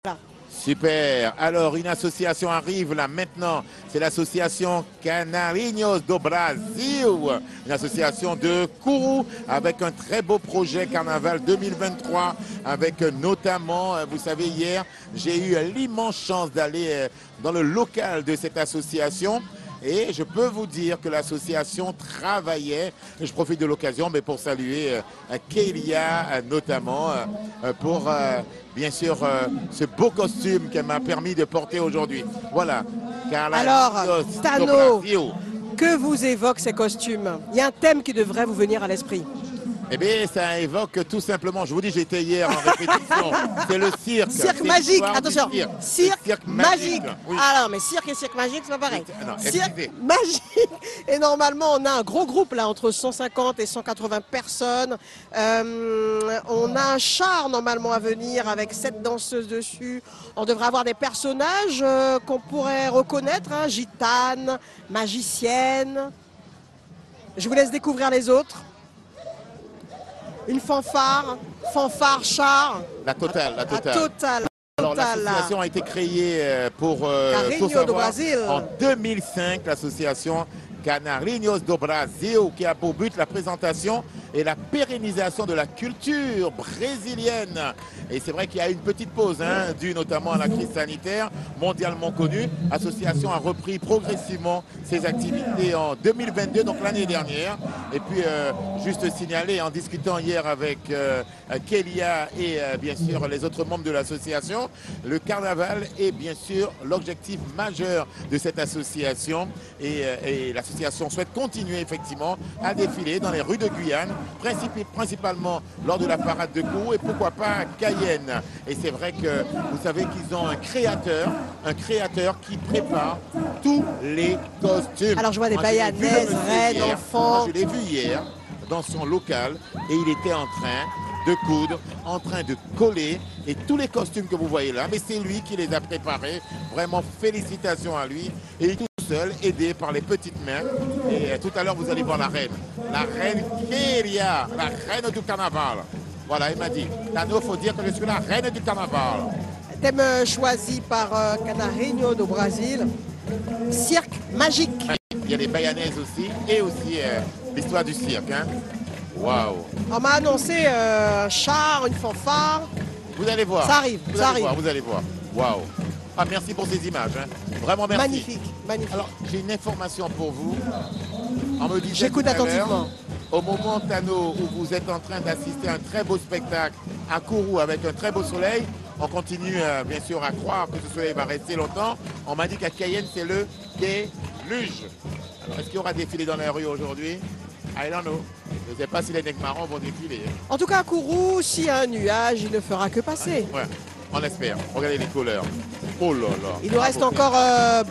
Voilà. Super. Alors, une association arrive là maintenant. C'est l'association Canarinhos do Brasil. Une association de Kourou avec un très beau projet Carnaval 2023. Avec notamment, vous savez, hier, j'ai eu l'immense chance d'aller dans le local de cette association. Et je peux vous dire que l'association travaillait, et je profite de l'occasion pour saluer Kélia notamment, pour bien sûr ce beau costume qu'elle m'a permis de porter aujourd'hui. Voilà. Alors, Tano, que vous évoquent ces costumes? Il y a un thème qui devrait vous venir à l'esprit. Eh bien, ça évoque tout simplement, je vous dis, j'étais hier en répétition, c'est le cirque. Cirque magique, attention, cirque magique. Oui. Ah non, mais cirque et cirque magique, c'est pas pareil. Non, cirque magique. Et normalement, on a un gros groupe là, entre 150 et 180 personnes. On a un char normalement à venir avec 7 danseuses dessus. On devrait avoir des personnages qu'on pourrait reconnaître, hein, gitanes, magiciennes. Je vous laisse découvrir les autres. Une fanfare, char. La totale. Alors l'association a été créée pour tout savoir, en 2005, l'association Canarinhos do Brasil, qui a pour but la présentation et la pérennisation de la culture brésilienne. Et c'est vrai qu'il y a une petite pause, due notamment à la crise sanitaire mondialement connue. L'association a repris progressivement ses activités en 2022, donc l'année dernière. Et puis, juste signaler, en discutant hier avec Kélia et bien sûr les autres membres de l'association, le carnaval est bien sûr l'objectif majeur de cette association. Et l'association souhaite continuer effectivement à défiler dans les rues de Guyane, principalement lors de la parade de Kourou et pourquoi pas à Cayenne. Et c'est vrai que vous savez qu'ils ont un créateur qui prépare tous les costumes. Alors je vois des baïanaises, reines, enfants. Je l'ai vu hier dans son local et il était en train de coudre, en train de coller, et tous les costumes que vous voyez là, mais c'est lui qui les a préparés. Vraiment félicitations à lui. Et il est tout seul, aidé par les petites mains. Et tout à l'heure vous allez voir la reine Kélia, la reine du carnaval. Voilà, il m'a dit, Tano, faut dire que je suis la reine du carnaval. Thème choisi par Canarinhos do Brasil, cirque magique. Il y a des baïanaises aussi, et aussi l'histoire du cirque. Waouh! On m'a annoncé un char, une fanfare. Vous allez voir. Ça arrive, Vous allez voir. Waouh! Ah, merci pour ces images. Vraiment merci. Magnifique, magnifique. Alors, j'ai une information pour vous. On me disait j'écoute attentivement. Au moment, Tano, où vous êtes en train d'assister à un très beau spectacle à Kourou avec un très beau soleil, on continue bien sûr à croire que ce soleil va rester longtemps. On m'a dit qu'à Cayenne, c'est le déluge. Alors, est-ce qu'il y aura défilé dans la rue aujourd'hui? I don't know. Je ne sais pas si les necks marrons vont défiler. En tout cas, à Kourou, s'il y a un nuage, il ne fera que passer. Ouais, on espère. Regardez les couleurs. Oh là là. Il nous reste encore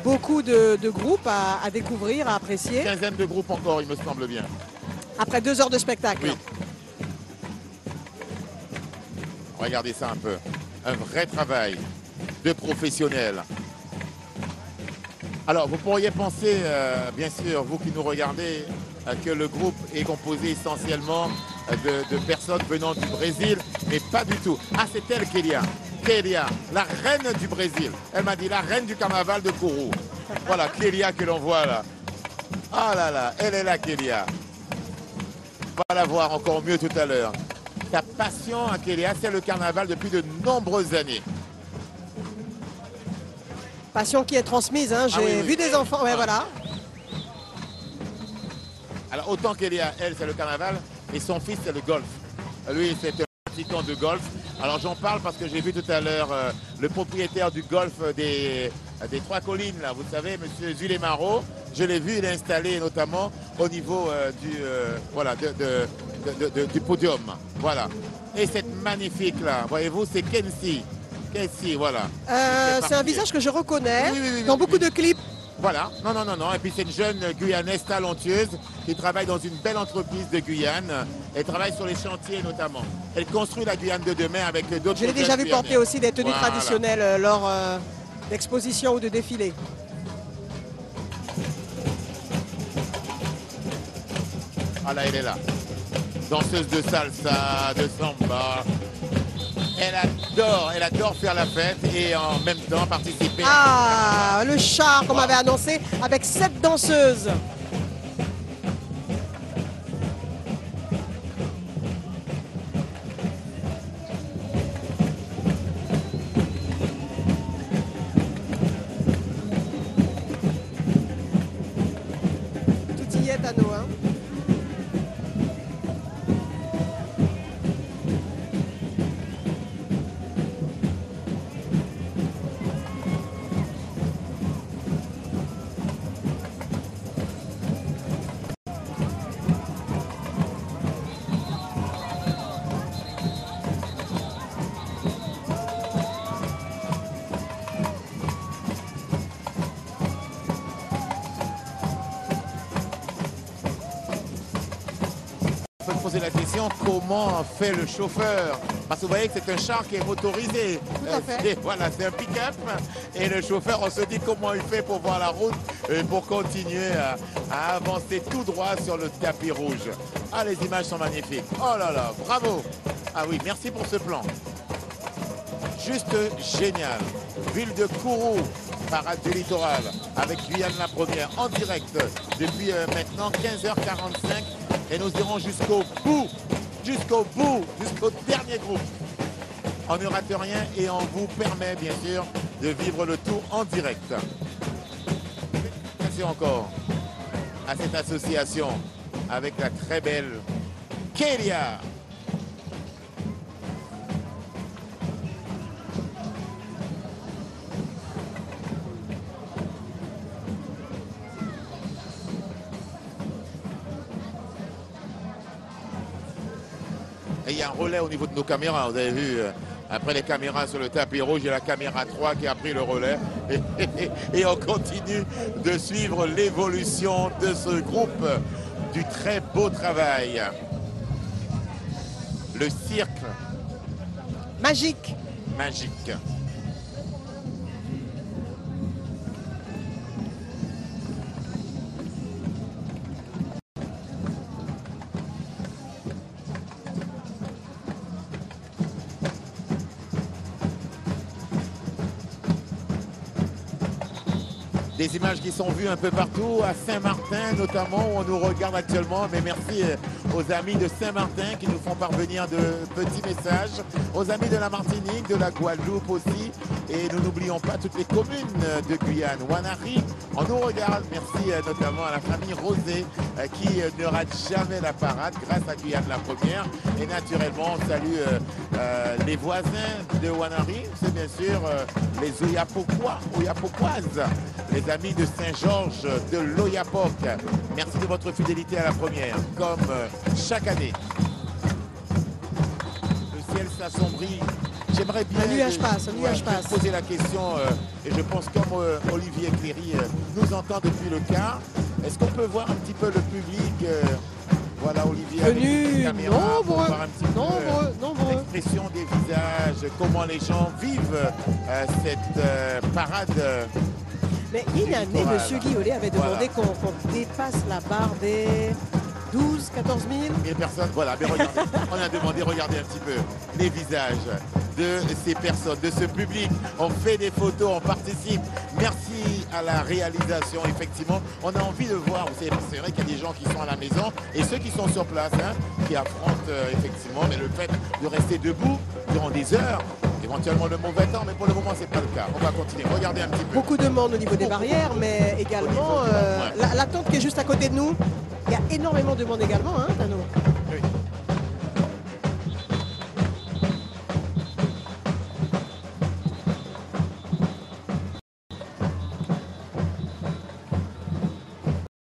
beaucoup de groupes à découvrir, à apprécier. Une quinzaine de groupes encore, il me semble bien. Après 2 heures de spectacle. Oui. Regardez ça un peu. Un vrai travail de professionnels. Alors, vous pourriez penser, bien sûr, vous qui nous regardez, que le groupe est composé essentiellement de personnes venant du Brésil, mais pas du tout. Ah, c'est elle, Kélia. Kélia, la reine du Brésil. Elle m'a dit la reine du carnaval de Kourou. Voilà, Kélia que l'on voit là. Ah là là, elle est là, Kélia. On va la voir encore mieux tout à l'heure. Sa passion à Kélia, c'est le carnaval depuis de nombreuses années. Passion qui est transmise, j'ai vu des enfants, voilà. Alors autant Kélia, elle, c'est le carnaval, et son fils, c'est le golf. Lui, c'est un pratiquant de golf. Alors j'en parle parce que j'ai vu tout à l'heure le propriétaire du golf des Trois Collines, là, vous savez, M. Zulemaro. Je l'ai vu, il est installé notamment au niveau du podium. Voilà. Et cette magnifique là, voyez-vous, c'est Kenzie. Kenzie, voilà. C'est un visage que je reconnais dans beaucoup de clips. Voilà, non. Et puis c'est une jeune Guyanaise talentueuse qui travaille dans une belle entreprise de Guyane. Elle travaille sur les chantiers notamment. Elle construit la Guyane de demain avec d'autres. Je l'ai déjà vu porter aussi des tenues traditionnelles lors d'expositions ou de défilés. Ah là, elle est là. Danseuse de salsa, de samba. Elle adore faire la fête et en même temps participer. Ah, le char qu'on m'avait annoncé avec 7 danseuses. Tout y est, Tano, hein. On peut poser la question, comment fait le chauffeur? Parce que vous voyez que c'est un char qui est motorisé. Tout à fait. Voilà, c'est un pick-up. Et le chauffeur, on se dit comment il fait pour voir la route et pour continuer à avancer tout droit sur le tapis rouge. Ah, les images sont magnifiques. Oh là là, bravo. Ah oui, merci pour ce plan. Juste génial. Ville de Kourou, parade du littoral, avec Guyane la première, en direct, depuis maintenant 15h45. Et nous irons jusqu'au bout, jusqu'au dernier groupe. On ne rate rien et on vous permet bien sûr de vivre le tour en direct. Merci encore à cette association avec la très belle Kélia. Et il y a un relais au niveau de nos caméras, vous avez vu, après les caméras sur le tapis rouge, il y a la caméra 3 qui a pris le relais. Et on continue de suivre l'évolution de ce groupe, du très beau travail. Le cirque. Magique. Magique. Des images qui sont vues un peu partout, à Saint-Martin notamment, où on nous regarde actuellement. Mais merci aux amis de Saint-Martin qui nous font parvenir de petits messages. Aux amis de la Martinique, de la Guadeloupe aussi. Et nous n'oublions pas toutes les communes de Guyane. Wanari, on nous regarde. Merci notamment à la famille Rosé qui ne rate jamais la parade grâce à Guyane la première. Et naturellement, on salue les voisins de Wanari. C'est bien sûr les Oyapoquoises, les amis de Saint-Georges de l'Oyapock. Merci de votre fidélité à la première, comme chaque année. Le ciel s'assombrit. J'aimerais bien poser la question, et je pense comme Olivier Cléry nous entend depuis le car. Est-ce qu'on peut voir un petit peu le public voilà, Olivier, venu caméra, nombreux, voir un petit peu l'expression des visages, comment les gens vivent cette parade. Mais il y a une année, M. Guillolet avait demandé qu'on dépasse la barre des 12, 14 000. 1000 personnes, voilà. Mais regardez, on a demandé, regardez un petit peu les visages de ces personnes, de ce public. On fait des photos, on participe. Merci à la réalisation, effectivement. On a envie de voir, c'est vrai qu'il y a des gens qui sont à la maison et ceux qui sont sur place, hein, qui affrontent effectivement, mais le fait de rester debout durant des heures, éventuellement le mauvais temps, mais pour le moment, c'est pas le cas. On va continuer. Regardez un petit peu. Beaucoup de monde au niveau des barrières, mais également la tente qui est juste à côté de nous. Il y a énormément de monde également, hein, Tano.